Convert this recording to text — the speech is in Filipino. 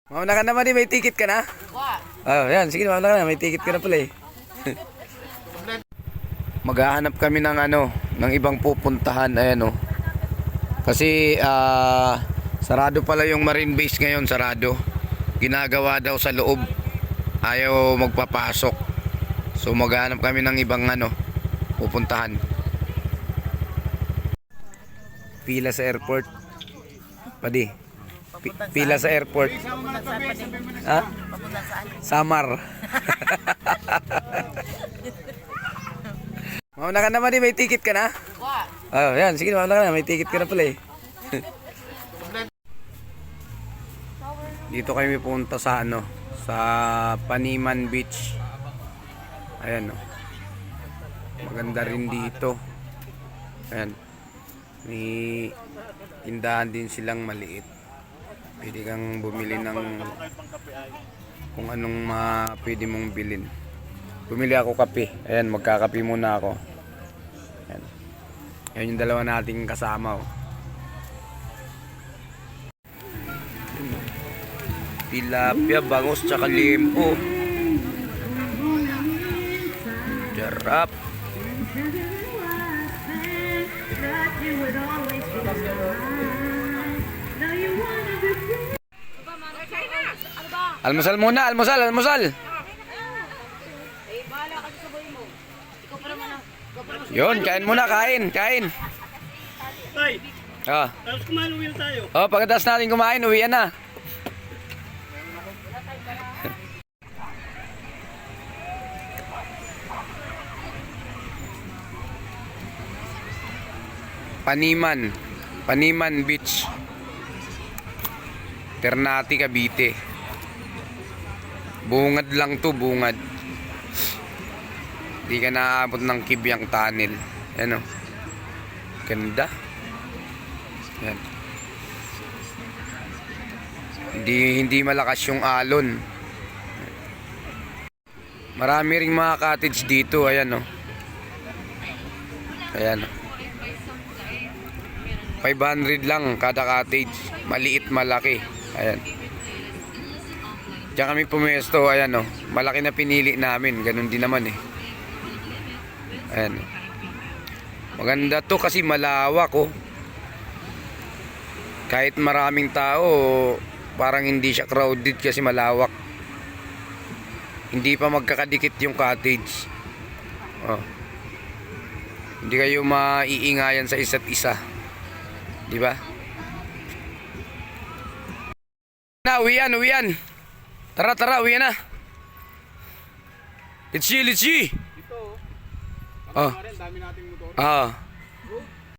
Mauna ka naman may ticket ka na? Oh, yan, sige, mauna ka na, may ticket ka na pala eh. Maghahanap kami ng ng ibang pupuntahan, ayan oh. Kasi sarado pala yung Marine Base ngayon, sarado. Ginagawa daw sa loob. Ayaw magpapasok. So maghahanap kami ng ibang pupuntahan. Pila sa airport. Padi. Pila sa airport. Ha? Samar. Mauna ka naman may ticket ka na? Oh, yan, sige, mauna ka na, may ticket ka na pala eh. Dito kami pupunta sa sa Paniman Beach. Ayan oh. Maganda rin dito. Ayan. May tindahan din silang maliit. Pwede kang bumili ng kung anong pwede mong bilhin. Bumili ako kape. Ayan, magkakape muna ako. Ayan. Ayan yung dalawa nating kasama oh. Tilapia, bangus, tsaka limpo. Jarap. Almusal muna, almusal. Yun, kain muna, kain. Tay, Ah. tapos kumain uwi na tayo. Oh, pagkatapos natin kumain, uwian na. Paniman Beach. Ternate, Cavite. Bungad lang to, bungad. Di ka naaabot ng Kibyang Tunnel. Yan o. Ganda. Yan. Hindi malakas yung alon. Marami ring mga cottage dito. Ayan o. Ayan o. 500 lang kada cottage. Maliit, malaki. Ayan. Diyan kami pumesto. Ayan o. Malaki na pinili namin. Ganun din naman eh. Ayan. Maganda to kasi malawak oh. Kahit maraming tao, parang hindi siya crowded kasi malawak. Hindi pa magkakadikit yung cottage. Oh. Hindi kayo maiingayan sa isa't isa. Di ba? Uwian. Tara, uwian na. Litsi. Dito, Oh. dami nating motor. Ah.